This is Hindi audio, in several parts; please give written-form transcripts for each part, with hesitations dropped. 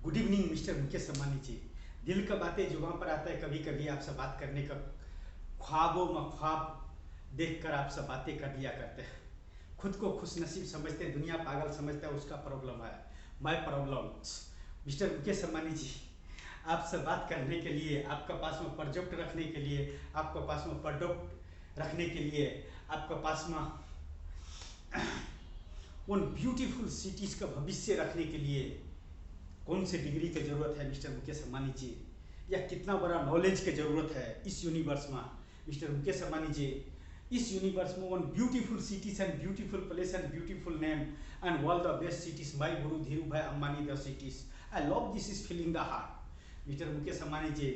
Good evening mister Mukesh Ambani ji. दिल का बातें जुबान पर आता है, कभी कभी आपसे बात करने का ख्वाबों में ख्वाब देखकर आपसे बातें कर लिया करते हैं। खुद को खुश नसीब समझते हैं, दुनिया पागल समझता है, उसका प्रॉब्लम है। My problem mister Mukesh Ambani ji, आपसे बात करने के लिए, आपके पास में प्रोजेक्ट रखने के लिए, आपके पास में प्रोडक्ट रखने के लिए, आपके पास में उन ब्यूटीफुल सिटीज का भविष्य रखने के लिए कौन सी डिग्री की जरूरत है मिस्टर मुकेश अम्बानी जी, या कितना बड़ा नॉलेज की जरूरत है इस यूनिवर्स में मिस्टर मुकेश अम्बानी जी। इस यूनिवर्स में one beautiful cities and beautiful place and beautiful name and world the best cities my guru Dhirubhai Ambani the cities. I love this is feeling the heart mister Mukesh Ambani ji.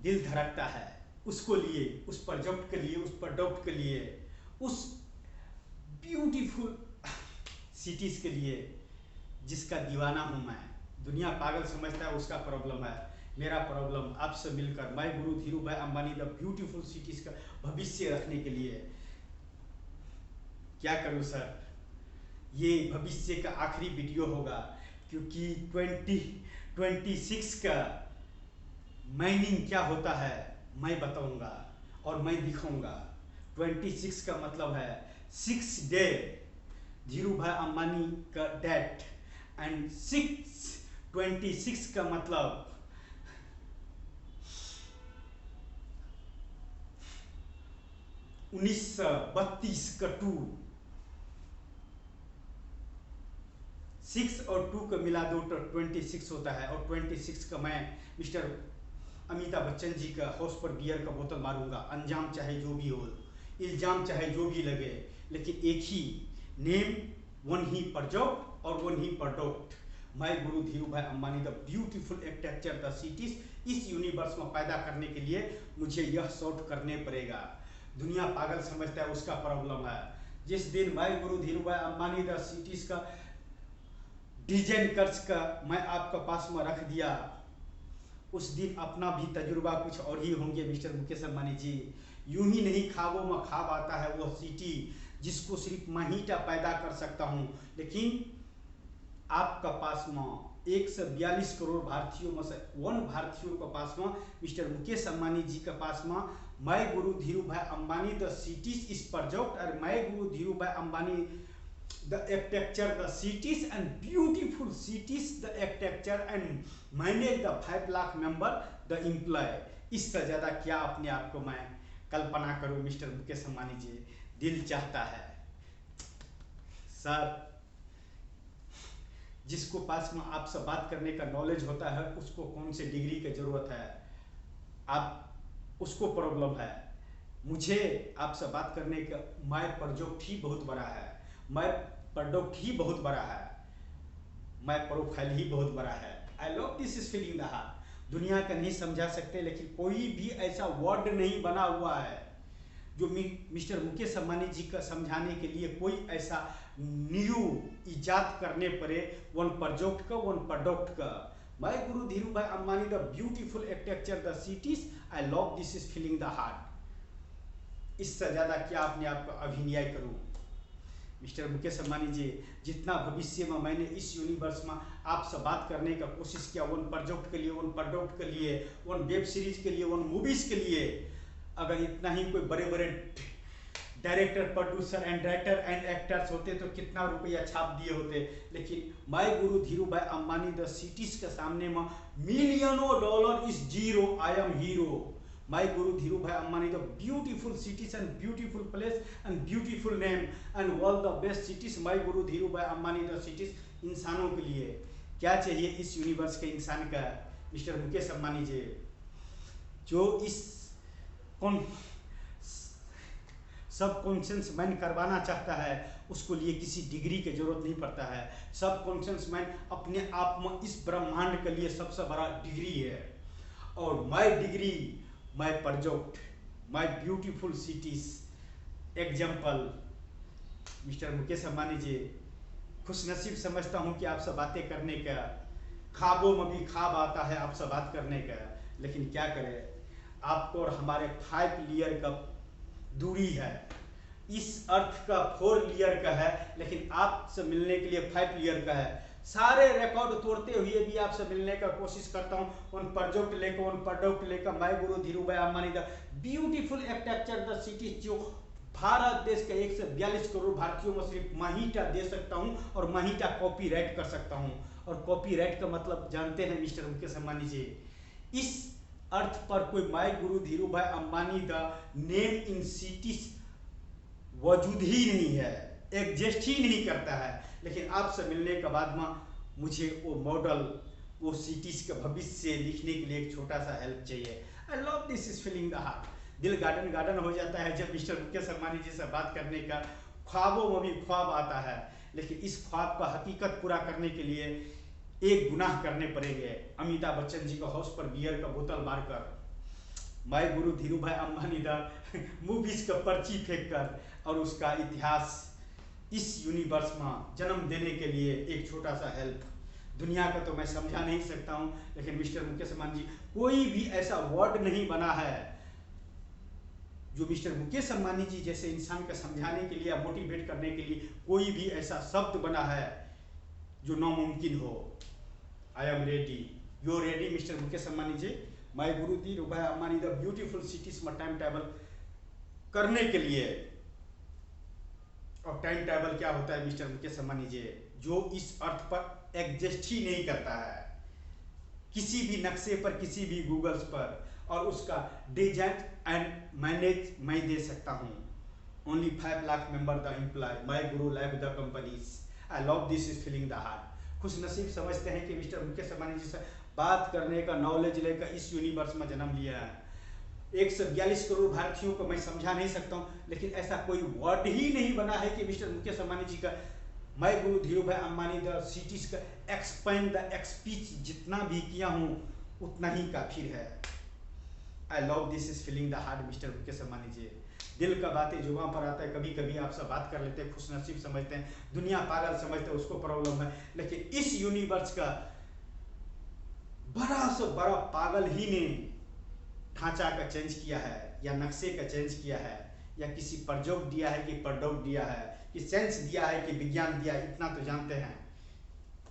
दिल धड़कता है उसको लिए, उस प्रोजेक्ट के लिए, उस प्रोडक्ट के लिए, उस ब्यूटीफुल सिटीज के लिए जिसका दीवाना हूं मैं। दुनिया पागल समझता है, उसका प्रॉब्लम है। मेरा प्रॉब्लम आपसे मिलकर my guru Dhirubhai Ambani the beautiful cities का भविष्य रखने के लिए क्या करूं सर। ये भविष्य का आखिरी वीडियो होगा, क्योंकि 2026 का माइनिंग क्या होता है मैं बताऊंगा और मैं दिखाऊंगा। 26 का मतलब है 6 डे धीरू भाई अम्बानी का डेट एंड 26 का मतलब 1932 का 2। 6 और 2 का मिला दो तो 26 होता है, और 26 का मैं मिस्टर अमिताभ बच्चन जी का हाउस पर बियर का बोतल मारूंगा। अंजाम चाहे जो भी हो, इल्जाम चाहे जो भी लगे, लेकिन एक ही नेम, वन ही प्रोजेक्ट और one he product. My guru Dhirubhai Ambani the beautiful architecture the cities. इस यूनिवर्स में पैदा करने के लिए मुझे यह शॉर्ट करने पड़ेगा। दुनिया पागल समझता है, उसका प्रॉब्लम है। जिस दिन my guru Dhirubhai Ambani the cities का डिजाइन कर्ज का मैं आपके पास में रख दिया, उस दिन अपना भी तजुर्बा कुछ और ही होंगे मिस्टर मुकेश अम्बानी जी। यूं ही नहीं ख्वाबों में ख्वाब आता है वो सिटी जिसको सिर्फ मैं ही पैदा कर सकता हूं, लेकिन आपका पास में 142 करोड़ भारतीयों में से 1 भारतीयों के पास में मिस्टर मुकेश अम्बानी जी के पास में my guru Dhirubhai Ambani the cities इस प्रोजेक्ट और my guru Dhirubhai Ambani the architecture, the cities and beautiful cities, the architecture and manage the 5 lakh member, the employee। इससे ज्यादा क्या अपने आप को मैं कल्पना करूं मिस्टर मुकेश अम्बानी जी। दिल चाहता है सर, जिसको पास में आपसे बात करने का नॉलेज होता है उसको कौन से डिग्री की जरूरत है, आप उसको प्रॉब्लम है। मुझे आपसे बात करने का माय प्रोजेक्ट ही बहुत बड़ा है, माय प्रोडक्ट ही बहुत बड़ा है, माय प्रोफाइल ही बहुत बड़ा है। I love this is feeling the heart. दुनिया का नहीं समझा सकते, लेकिन कोई भी ऐसा वर्ड नहीं बना हुआ है जो मिस्टर मुकेश अम्बानी जी का समझाने के लिए कोई ऐसा न्यू इजाद करने पड़े वन प्रोजेक्ट का, वन प्रोडक्ट का। My guru Dhirubhai Ambani the beautiful architecture the cities. I love this is feeling the heart. इससे ज्यादा क्या अपने आप का अभिनय करूं मिस्टर मुकेश अम्बानी जी। जितना भविष्य में मैंने इस यूनिवर्स में आपसे बात करने का कोशिश किया, वन प्रोजेक्ट के लिए, वन प्रोडक्ट के लिए, वन वेब सीरीज के लिए, वन मूवीज के लिए, अगर इतना ही कोई बड़े बड़े director, producer and director and actors होते तो कितना रुपया छाप दिए होते। लेकिन my guru Dhirubhai Ambani the cities के सामने में मिलियनों dollar is zero, I am hero. My guru Dhirubhai Ambani the beautiful cities and beautiful place and beautiful name and world the best cities. My guru Dhirubhai Ambani the cities. इंसानों के लिए क्या चाहिए इस यूनिवर्स के इंसान का मिस्टर मुकेश अम्बानी जी, जो इस सब कॉन्शियस मैन करवाना चाहता है उसको लिए किसी डिग्री की जरूरत नहीं पड़ता है। सब कॉन्शियस मैन अपने आप में इस ब्रह्मांड के लिए सबसे बड़ा डिग्री है। और my degree, my project, my beautiful cities example. Mister Mukesh Ambani ji, खुशनसीब समझता हूं कि आपसे बातें करने का, ख्वाबों में भी ख्वाब आता है आपसे बात करने का, लेकिन क्या करें, आपको और हमारे 5 लेयर का दूरी है। इस अर्थ का 4 लेयर का है, लेकिन आपसे मिलने के लिए 5 लेयर का है। सारे रिकॉर्ड तोड़ते हुए भी आपसे मिलने का कोशिश करता हूँ। उन प्रोडक्ट लेकर मैं guru Dhirubhai Ambani the beautiful architecture the city, जो भारत देश के 142 करोड़ भारतीयों में सिर्फ महिटा दे सकता हूँ और महिटा कॉपीराइट कर सकता हूँ। और कॉपीराइट का मतलब जानते हैं मिस्टर मुकेश अंबानी जी, इस अर्थ पर कोई my guru Dhirubhai Ambani the name in cities वजूद ही नहीं है, एग्जिस्ट ही नहीं करता है। लेकिन आपसे मिलने के बाद में मुझे वो मॉडल, वो सिटीज का भविष्य लिखने के लिए एक छोटा सा हेल्प चाहिए। आई love this is feeling the heart. दिल गार्डन गार्डन हो जाता है जब मिस्टर मुकेश अंबानी जी से बात करने का, ख्वाबों में भी ख्वाब आता है। लेकिन इस ख्वाब का हकीकत पूरा करने के लिए एक गुनाह करने पड़ेंगे। अमिताभ बच्चन जी को हाउस पर बियर का बोतल मारकर, माय गुरु धीरू भाई अंबानी दा मूवीज का पर्ची फेंक कर और उसका इतिहास इस यूनिवर्स में जन्म देने के लिए एक छोटा सा हेल्प। दुनिया का तो मैं समझा नहीं सकता हूँ, लेकिन मिस्टर मुकेश अंबानी जी, कोई भी ऐसा वर्ड नहीं बना है जो मिस्टर मुकेश अंबानी जी जैसे इंसान को समझाने के लिए या मोटिवेट करने के लिए कोई भी ऐसा शब्द बना है जो नामुमकिन हो। I am ready, you ready mister Mukesh Ambani ji? My guru Dhirubhai Ambani the beautiful cities में टाइम ट्रैवल करने के लिए। और टाइम ट्रैवल क्या होता है मिस्टर मुकेश अंबानी जी? जो इस अर्थ पर एग्जिस्ट ही नहीं करता है किसी भी नक्शे पर, किसी भी गूगल्स पर, और उसका डिजाइन एंड मैनेज मैं दे सकता हूँ। Only 5 lakh member the employ, my guru life the companies. I love this is feeling the heart. खुश नसीब समझते हैं कि मिस्टर मुकेश अंबानी जी से बात करने का, नॉलेज लेकर इस यूनिवर्स में जन्म लिया है। 142 करोड़ भारतीयों को मैं समझा नहीं सकता हूँ, लेकिन ऐसा कोई वर्ड ही नहीं बना है कि मिस्टर मुकेश अंबानी जी का मैं guru Dhirubhai Ambani the cities का एक्सपेंड द एक्सपीच जितना भी किया हूँ उतना ही काफी है। I love this is feeling the heart mister Mukesh Ambani ji. दिल का बातें जुबान पर आता है, कभी कभी आपसे बात कर लेते हैं, खुशनसीब समझते हैं, दुनिया पागल समझते हैं, उसको प्रॉब्लम है। लेकिन इस यूनिवर्स का बड़ा से बड़ा पागल ही ने ढांचा का चेंज किया है, या नक्शे का चेंज किया है, या किसी प्रोजेक्ट दिया है कि प्रोडक्ट दिया है, कि साइंस दिया है कि विज्ञान दिया है, इतना तो जानते हैं।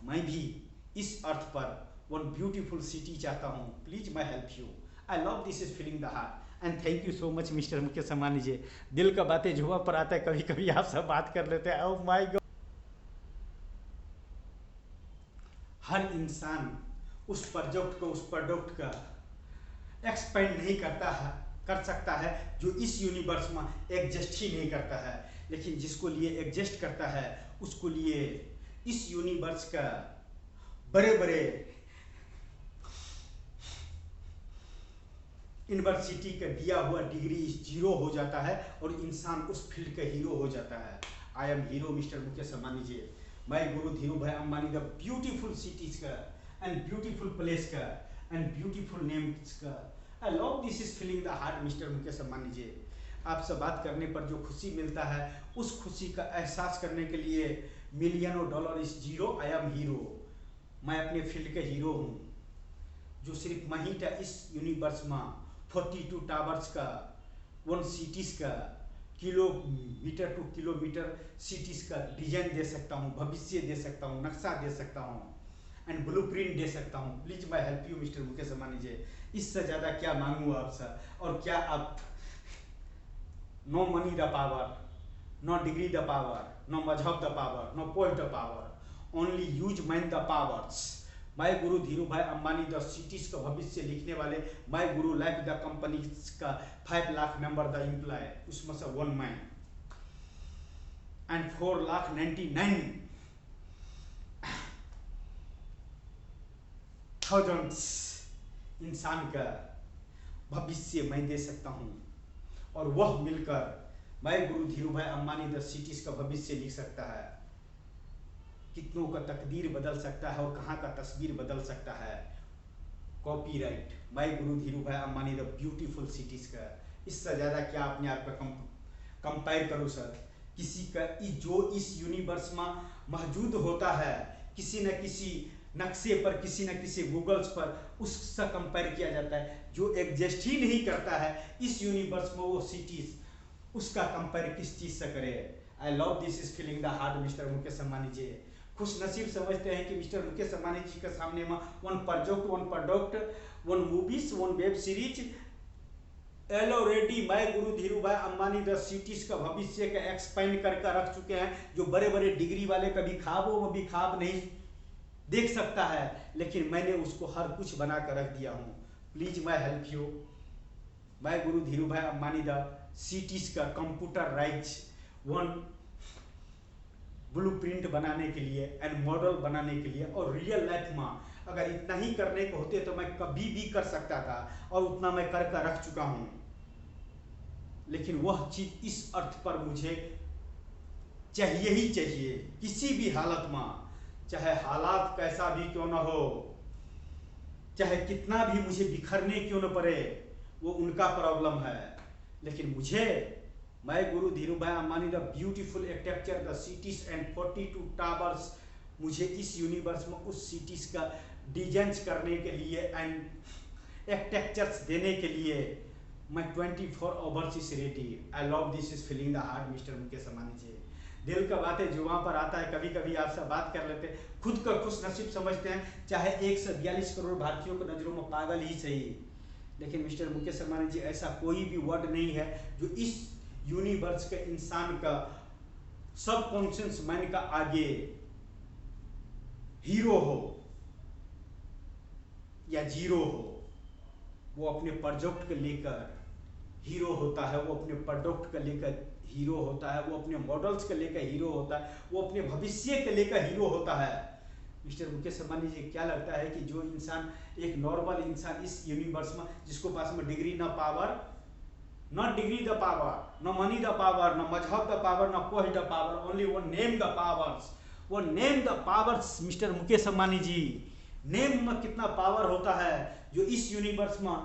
मैं भी इस अर्थ पर वन ब्यूटीफुल सिटी चाहता हूँ। Please my help you. I love this is feeling the heart and thank you so much mister Mukesh Ambani ji. दिल का बातें जुबान पर आता है, कभी कभी आप सब बात कर लेते हैं। Oh my God. हर इंसान उस प्रोजेक्ट को, उस प्रोडक्ट का एक्सपेंड नहीं करता है, कर सकता है जो इस यूनिवर्स में एग्जिस्ट ही नहीं करता है। लेकिन जिसको लिए एग्जिस्ट करता है उसको लिए इस यूनिवर्स का बड़े बड़े यूनिवर्सिटी का दिया हुआ डिग्री जीरो हो जाता है और इंसान उस फील्ड का हीरो हो जाता है। I am hero mister Mukesh Ambani ji. मैं guru Dhirubhai Ambani the beautiful cities का एंड ब्यूटीफुल प्लेस का एंड ब्यूटीफुल नेम्स का। I love this is feeling the heart mister Mukesh Ambani ji. आपसे बात करने पर जो खुशी मिलता है उस खुशी का एहसास करने के लिए मिलियनों dollar is zero, I am hero. मैं अपने फील्ड का हीरो हूँ, जो सिर्फ महिटा इस यूनिवर्स में 42 टावर्स का, 1 सिटीज का, किलोमीटर टू किलोमीटर सिटीज का डिजाइन दे सकता हूँ, भविष्य दे सकता हूँ, नक्शा दे सकता हूँ एंड ब्लूप्रिंट दे सकता हूँ। Please my help you mister Mukesh Ambani ji. इससे ज़्यादा क्या मांगूँ आपसे? और क्या आप no money the power, no degree the power, no मजहब the power, no post the power, only use man the powers. My guru Dhirubhai Ambani the cities का भविष्य लिखने वाले, my guru life the company का 5 लाख मेंबर द एम्प्लॉय, उसमें से 1 मैन एंड 4,99,000 इंसान का भविष्य मैं दे सकता हूँ। और वह मिलकर मैं guru Dhirubhai Ambani the cities का भविष्य लिख सकता है। कितनों का तकदीर बदल सकता है और कहाँ का तस्वीर बदल सकता है। कॉपीराइट, मैं guru Dhirubhai Ambani the beautiful cities का। इससे ज़्यादा क्या अपने आप का कंपेयर करूँ सर? किसी का जो इस यूनिवर्स में मौजूद होता है, किसी न किसी नक्शे पर, किसी न किसी गूगल्स पर उससे कंपेयर किया जाता है। जो एग्जिस्ट ही नहीं करता है इस यूनिवर्स में वो सिटीज, उसका कंपेयर किस चीज़ से करे? I love this is feeling the heart mister Mukesh Ambani ji. खुश नसीब समझते हैं कि मिस्टर मुकेश अंबानी जी के सामने में one product, one movies, one web series already मैं guru Dhirubhai Ambani the cities का भविष्य का एक्सपेंड करके रख चुके हैं, जो बड़े बड़े डिग्री वाले कभी ख्वाबों में भी ख्वाब नहीं देख सकता है, लेकिन मैंने उसको हर कुछ बना कर रख दिया हूँ। प्लीज मैं हेल्प यू। मैं guru Dhirubhai Ambani the cities का कंप्यूटराइज वन ब्लूप्रिंट बनाने के लिए एंड मॉडल बनाने के लिए, और रियल लाइफ में अगर इतना ही करने को होते तो मैं कभी भी कर सकता था, और उतना मैं कर रख चुका हूं। लेकिन वह चीज इस अर्थ पर मुझे चाहिए ही चाहिए, किसी भी हालत में, चाहे हालात कैसा भी क्यों ना हो, चाहे कितना भी मुझे बिखरने क्यों न पड़े, वो उनका प्रॉब्लम है। लेकिन मुझे, मैं guru Dhirubhai Ambani the beautiful architecture the cities and 42 towers, मुझे इस यूनिवर्स में उस सिटीज का डिजाइन करने के लिए एंड आर्किटेक्चर्स देने के लिए मैं 24 hours is ready. I love this is feeling the heart mister Mukesh Ambani ji. दिल का बात है जो वहाँ पर आता है, कभी कभी आपसे बात कर लेते हैं, खुद का खुश नसीब समझते हैं, चाहे 142 करोड़ भारतीयों की नजरों में पागल ही सही, लेकिन मिस्टर मुकेश अंबानी जी ऐसा कोई भी वर्ड नहीं है जो इस यूनिवर्स के इंसान का सबकॉन्शियस माइंड का आगे हीरो हो या जीरो हो। वो अपने प्रोजेक्ट को लेकर हीरो होता है, वो अपने प्रोडक्ट को लेकर हीरो होता है, वो अपने मॉडल्स को लेकर हीरो होता है, वो अपने भविष्य को लेकर हीरो होता है। मिस्टर मुकेश अंबानी जी, क्या लगता है कि जो इंसान, एक नॉर्मल इंसान इस यूनिवर्स में, जिसको पास में डिग्री ना power, not degree the power, no money the power, no mazhab the power, no post the power, only one name the powers, one name the powers। Mister Mukesh Ambani ji, name में कितना पावर होता है, जो इस यूनिवर्स में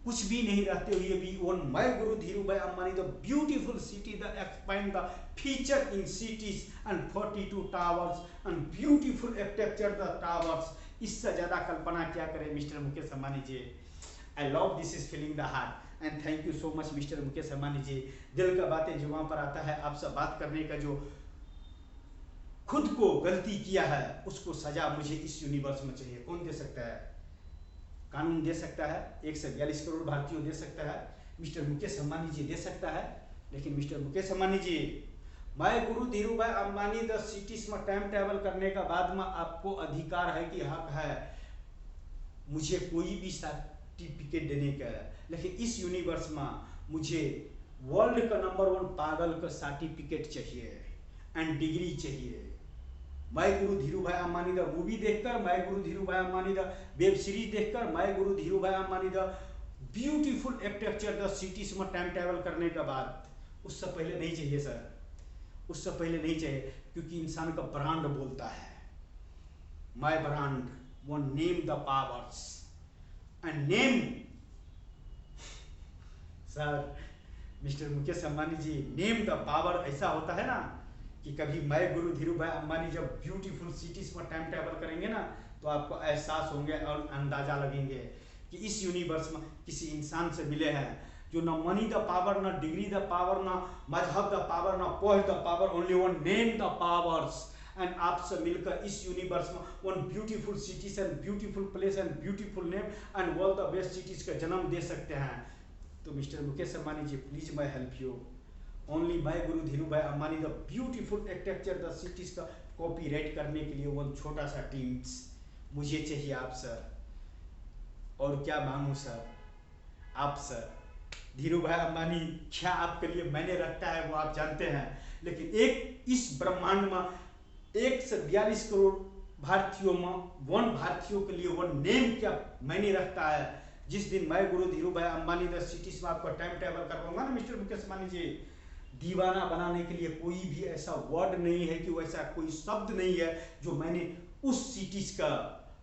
कुछ भी नहीं रहते हुए भी वन मैं guru Dhirubhai Ambani the beautiful city the expand the feature in cities and 42 towers and beautiful architecture the towers. इससे ज्यादा कल्पना क्या करें mister Mukesh Ambani ji. I love this is feeling the heart and thank you so much mister Mukesh Ambani ji. दिल का बातें जो वहां पर आता है, आपसे बात करने का, जो खुद को गलती किया है उसको सजा मुझे इस यूनिवर्स में चाहिए। कौन दे सकता है? कानून दे सकता है, 142 करोड़ भारतीयों दे सकता है, मिस्टर मुकेश अंबानी जी दे सकता है। लेकिन मिस्टर मुकेश अंबानी जी, मैं guru Dhirubhai Ambani the cities में टाइम ट्रेवल करने का बाद में आपको अधिकार है कि हक है मुझे कोई भी सर्टिफिकेट देने का, लेकिन इस यूनिवर्स में मुझे वर्ल्ड का नंबर 1 पागल का सर्टिफिकेट चाहिए एंड डिग्री चाहिए। मैं guru Dhirubhai Ambani the movie देखकर, मैं guru Dhirubhai Ambani the web series देखकर, मैं guru Dhirubhai Ambani the beautiful architecture the cities में टाइम ट्रेवल करने के बाद, उससे पहले नहीं चाहिए सर, उससे पहले नहीं चाहिए, क्योंकि इंसान का ब्रांड बोलता है, my brand one name the powers and name. Sir mister Mukesh Ambani ji, name the power ऐसा होता है ना कि कभी मैं गुरु धीरू भाई अंबानी जब ब्यूटीफुल सिटीज में टाइम ट्रेवल करेंगे ना, तो आपको एहसास होंगे और अंदाजा लगेंगे कि इस यूनिवर्स में किसी इंसान से मिले हैं जो न मनी द पावर, न डिग्री द पावर, न मजहब द पावर, न post the power, only one name the powers. And आपसे मिलकर इस यूनिवर्स में one beautiful cities and beautiful place and beautiful name and world the best cities का जन्म दे सकते हैं। तो mister Mukesh Ambani ji, please my help you. Only my guru Dhirubhai Ambani the beautiful architecture the cities का कॉपीराइट करने के लिए वन छोटा सा टीम्स मुझे चाहिए आप सर। और क्या मांगू सर, आप सर धीरू भाई अंबानी क्या आपके लिए मैंने रखता है वो आप जानते हैं, लेकिन एक इस ब्रह्मांड में 142 करोड़ भारतीयों में 1 भारतीयों के लिए 1 नेम क्या मैंने रखता है। जिस दिन मैं guru Dhirubhai Ambani the cities में आपको टाइम ट्रेवल करवाऊंगा ना मिस्टर मुकेश अंबानी जी, दीवाना बनाने के लिए कोई भी ऐसा वर्ड नहीं है, कि वैसा कोई शब्द नहीं है जो मैंने उस सिटीज का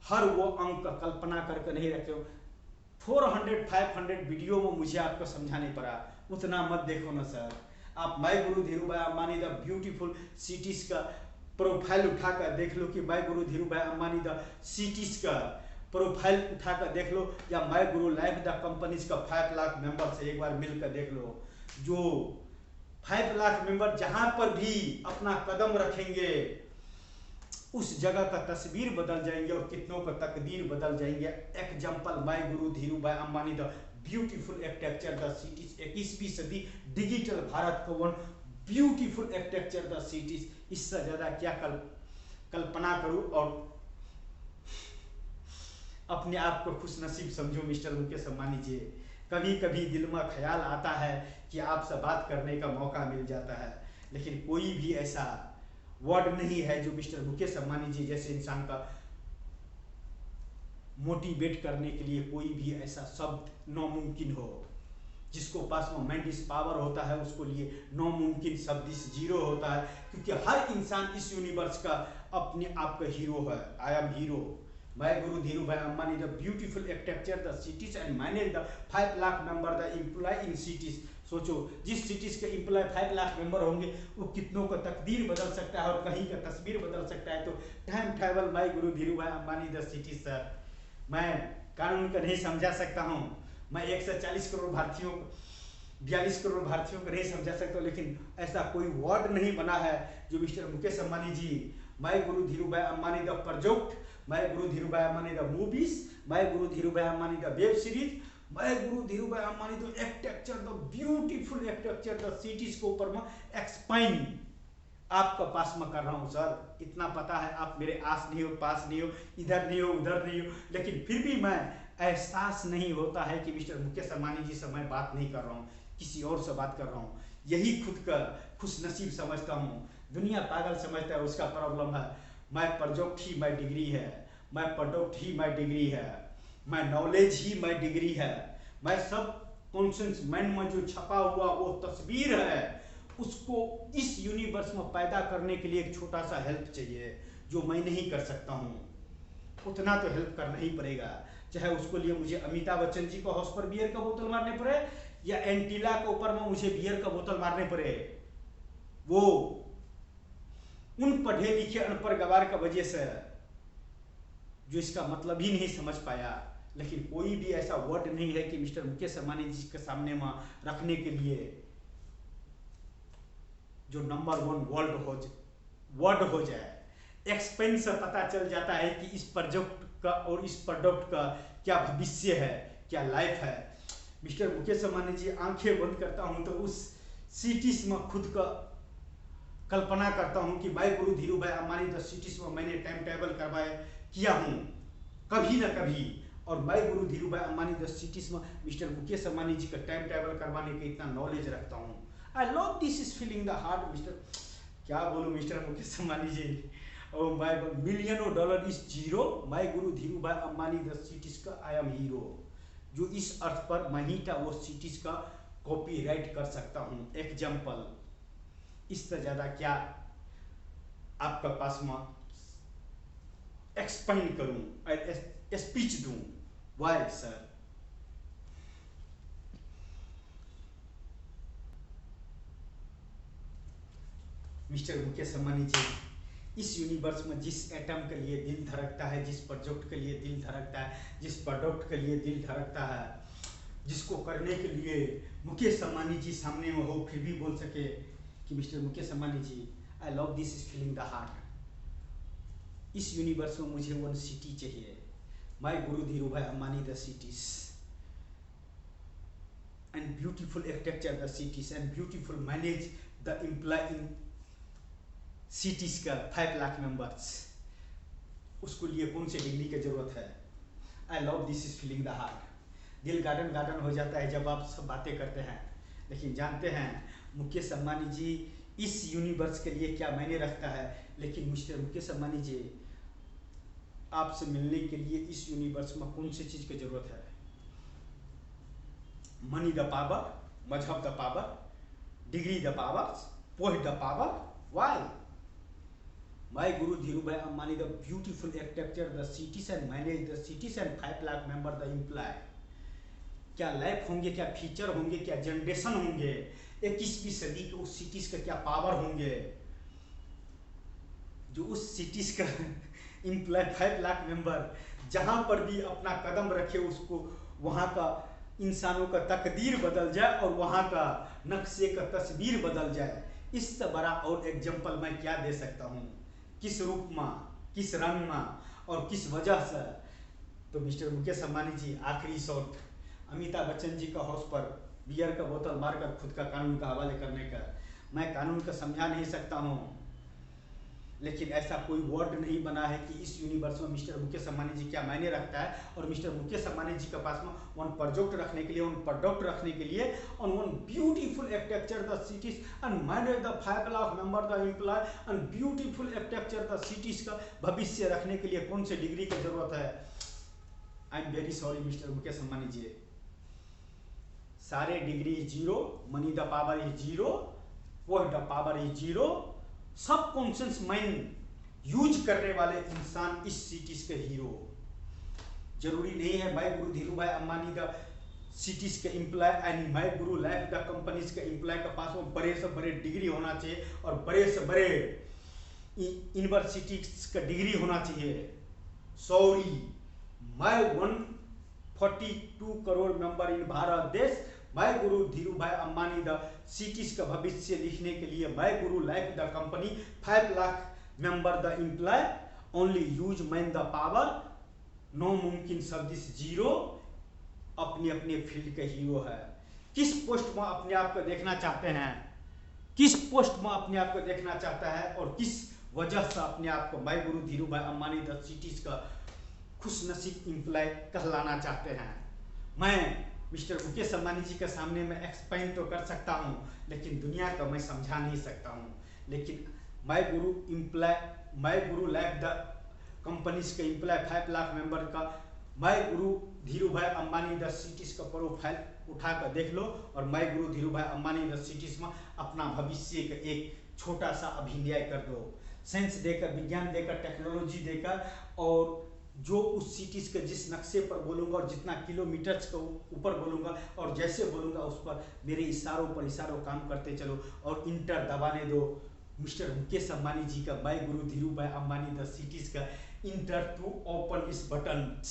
हर वो अंक का कल्पना करके नहीं रखे हो। 400-500 वीडियो में मुझे आपको समझाने पड़ा, उतना मत देखो ना सर। आप मैं guru Dhirubhai Ambani the beautiful cities का प्रोफाइल उठाकर देख लो, कि मैं guru Dhirubhai Ambani the cities का प्रोफाइल उठाकर देख लो, या मैं गुरु लाइफ द कंपनीज का 5 लाख मेंबर से एक बार मिलकर देख लो। जो 5 लाख मेंबर जहां पर भी अपना कदम रखेंगे, उस जगह का तस्वीर बदल जाएंगे और कितनों का तकदीर बदल जाएंगे। Example my guru Dhirubhai Ambani, the beautiful architecture the cities, 21वीं सदी डिजिटल भारत का one beautiful architecture the cities. इससे ज्यादा क्या कल्पना करूं और अपने आप को खुश नसीब समझो मिस्टर मुकेश अंबानी जी। कभी कभी दिल में ख्याल आता है कि आपसे बात करने का मौका मिल जाता है, लेकिन कोई भी ऐसा वर्ड नहीं है जो मिस्टर मुकेश अंबानी जी जैसे इंसान का मोटिवेट करने के लिए कोई भी ऐसा शब्द नामुमकिन हो। जिसको पास में माइंड इज पावर होता है उसको लिए नामुमकिन शब्द इस जीरो होता है, क्योंकि हर इंसान इस यूनिवर्स का अपने आप का हीरो है। I am hero. My Guru Dhirubhai Ambani, the beautiful architecture, the cities and manage the 5 lakh member the employee in cities। सोचो जिस सिटीज के एम्प्लॉय 5 लाख मेंबर होंगे वो कितनों का तकदीर बदल सकता है और कहीं का तस्वीर बदल सकता है। तो time travel my guru Dhirubhai Ambani the city sir. मैं कानून का नहीं समझा सकता हूँ, मैं 140 करोड़ भारतीयों 42 करोड़ भारतीयों को नहीं समझा सकता, लेकिन ऐसा कोई वर्ड नहीं बना है जो mister Mukesh Ambani ji my guru Dhirubhai Ambani the project, my guru Dhirubhai Ambani the movies, my guru Dhirubhai Ambani the web series, my guru Dhirubhai Ambani the architecture, the beautiful architecture the cities के ऊपर में एक्सपाइन आपका पास में कर रहा हूँ सर। इतना पता है आप मेरे आस नहीं हो, पास नहीं हो, इधर नहीं हो, उधर नहीं हो, लेकिन फिर भी मैं एहसास नहीं होता है कि मिस्टर मुकेश अंबानी जी से मैं बात नहीं कर रहा हूँ, किसी और से बात कर रहा हूँ। यही खुद का खुश नसीब समझता हूँ। दुनिया पागल समझता है, उसका प्रॉब्लम है। माय प्रोजेक्ट ही माय डिग्री है, माय प्रोडक्ट ही माय डिग्री है, माय नॉलेज ही माय डिग्री है। मैं सब कॉन्शियस माइंड में जो छपा हुआ वो तस्वीर है, उसको इस यूनिवर्स में पैदा करने के लिए एक छोटा सा हेल्प चाहिए जो मैं नहीं कर सकता हूँ। उतना तो हेल्प करना ही पड़ेगा, चाहे उसको लिए मुझे अमिताभ बच्चन जी को हाउस पर बियर का बोतल मारने पड़े या एंटीला के ऊपर में मुझे बियर का बोतल मारने पड़े। वो उन पढ़े लिखे अनपढ़ गवार का वजह से जो इसका मतलब ही नहीं समझ पाया। लेकिन कोई भी ऐसा वर्ड नहीं है कि मिस्टर मुकेश अंबानी जी के सामने में रखने के लिए जो नंबर 1 वर्ड हो जाए। एक्सपेंस से पता चल जाता है कि इस प्रोजेक्ट का और इस प्रोडक्ट का क्या भविष्य है, क्या लाइफ है। मिस्टर मुकेश अंबानी जी आंखें बंद करता हूं तो उस सिटीज में खुद का कल्पना करता हूं कि my guru Dhirubhai Ambani the cities में मैंने टाइम टेबल किया हूं कभी ना कभी, और my guru Dhirubhai Ambani the cities में मिस्टर मुकेश अंबानी जी का टाइम टेबल करवाने का इतना नॉलेज रखता हूं। I love this is feeling the heart mister, क्या बोलूं मिस्टर मुकेश अंबानी जी। और माय मिलियनों dollar is zero, my guru Dhirubhai Ambani the cities का आई एम हीरो। जो इस अर्थ पर मैं ही था वो सिटीज का कॉपीराइट कर सकता हूं। एग्जाम्पल इससे ज्यादा क्या आपका पास में एक्सप्लेन करूं, स्पीच दूं। Why sir? Mister Mukesh Ambani ji, इस यूनिवर्स में जिस एटम के लिए दिल धड़कता है, जिस प्रोजेक्ट के लिए दिल धड़कता है, जिस प्रोडक्ट के लिए दिल धड़कता है, जिसको करने के लिए मुकेश अंबानी जी सामने में हो फिर भी बोल सके कि mister Mukesh Ambani ji I love this is feeling the heart. इस यूनिवर्स में मुझे वन सिटी चाहिए, my guru Dhirubhai Ambani the cities and beautiful architecture the cities and beautiful manage the employ in cities का 5 लाख मेंबर्स। उसको लिए कौन से डिग्री की जरूरत है? I love this is feeling the heart. दिल गार्डन गार्डन हो जाता है जब आप सब बातें करते हैं। लेकिन जानते हैं मुकेश अंबानी जी इस यूनिवर्स के लिए क्या मायने रखता है। लेकिन मिस्टर मुकेश अंबानी जी, आपसे मिलने के लिए इस यूनिवर्स में कौन सी चीज की जरूरत है? मनी द पावर, मजहब the power, degree the power, post the power. Why? My guru Dhirubhai Ambani the beautiful architecture the cities and manage the cities and 5 lakh member the employ. क्या लाइफ होंगे, क्या फीचर होंगे, क्या जनरेशन होंगे, 21वीं सदी के उस सिटीज का क्या पावर होंगे जो उस सिटीज का एम्प्लॉय 5 लाख मेंबर जहां पर भी अपना कदम रखे उसको वहां का इंसानों का तकदीर बदल जाए और वहां का नक्शे का तस्वीर बदल जाए। इससे बड़ा और एग्जाम्पल मैं क्या दे सकता हूँ? किस रूप में किस रंग में और किस वजह से। तो मिस्टर मुकेश अंबानी जी, आखिरी शॉट, अमिताभ बच्चन जी का हाउस पर बियर का बोतल मारकर खुद का कानून का हवाले करने का। मैं कानून को समझा नहीं सकता हूँ, लेकिन ऐसा कोई वर्ड नहीं बना है कि इस यूनिवर्स में मिस्टर मुकेश अंबानी जी क्या मायने रखता है। और मिस्टर मुकेश अंबानी जी के पास में वन प्रोजेक्ट रखने के लिए, वन प्रोडक्ट रखने के लिए, on one beautiful architecture the cities and manage the 5 lakh member the employ and beautiful architecture the cities का भविष्य रखने के लिए कौन से डिग्री की जरूरत है। I am very sorry mister Mukesh Ambani ji, सारे degree zero, money the power is zero, word the power is zero. Subconscious mind use करने वाले इंसान इस सिटीज के हीरो। जरूरी नहीं है भाई गुरु Dhirubhai Ambani the cities के employ and my Guru life the companies के एम्प्लॉय के पास वो बड़े से बड़े डिग्री होना चाहिए और बड़े से बड़े यूनिवर्सिटीज का डिग्री होना चाहिए। सॉरी, मैं 142 करोड़ मेंबर इन भारत देश, मैं guru Dhirubhai Ambani the cities का भविष्य लिखने के लिए, मैं guru life the company 5 lakh member the employ only use man the power, no मुमकिन शब्द जीरो। अपने अपने फील्ड के हीरो है। किस पोस्ट में अपने आप को देखना चाहते हैं, किस पोस्ट में अपने आप को देखना चाहता है और किस वजह से अपने आप को मैं guru Dhirubhai Ambani the cities का खुशनसीब एम्प्लॉय कहलाना चाहते हैं। मैं मिस्टर मुकेश अंबानी जी के सामने मैं एक्सप्लेन तो कर सकता हूं, लेकिन दुनिया को मैं समझा नहीं सकता हूं। लेकिन मैं गुरु एम्प्लॉय, मैं गुरु लाइफ द कंपनीज के एम्प्लॉय 5 लाख मेंबर का, मैं guru Dhirubhai Ambani the cities का प्रोफाइल उठा कर देख लो और मैं guru Dhirubhai Ambani the cities में अपना भविष्य का एक छोटा सा अभिनय कर दो। साइंस देकर, विज्ञान देकर, टेक्नोलॉजी देकर, और जो उस सिटीज के जिस नक्शे पर बोलूँगा और जितना किलोमीटर्स के ऊपर बोलूँगा और जैसे बोलूँगा उस पर मेरे इशारों काम करते चलो और इंटर दबाने दो। मिस्टर मुकेश अंबानी जी का, मैं guru Dhirubhai Ambani the cities का इंटर टू ओपन इस बटन।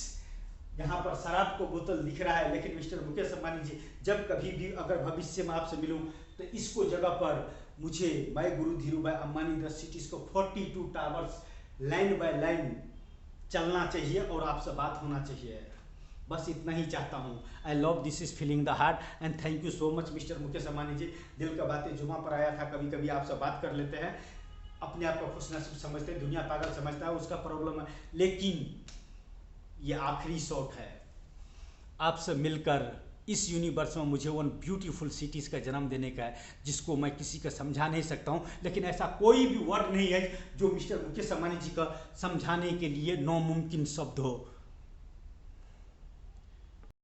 यहाँ पर शराब को बोतल लिख रहा है, लेकिन मिस्टर मुकेश अंबानी जी, जब कभी भी अगर भविष्य में आपसे मिलूँ तो इसको जगह पर मुझे, मैं guru Dhirubhai Ambani the cities को 42 टावर्स लाइन बाय लाइन चलना चाहिए और आपसे बात होना चाहिए। बस इतना ही चाहता हूँ। I love this is feeling the heart and thank you so much mister Mukesh Ambani ji. दिल का बातें जुमा पर आया था, कभी कभी आपसे बात कर लेते हैं, अपने आप को खुशनसीब समझते हैं, दुनिया पागल समझता है, उसका प्रॉब्लम है, लेकिन ये आखिरी शॉट है। आपसे मिलकर इस यूनिवर्स में मुझे वन ब्यूटीफुल सिटीज का जन्म देने का है, जिसको मैं किसी को समझा नहीं सकता हूँ। लेकिन ऐसा कोई भी वर्ड नहीं है जो मिस्टर मुकेश अंबानी जी का समझाने के लिए नामुमकिन शब्द हो।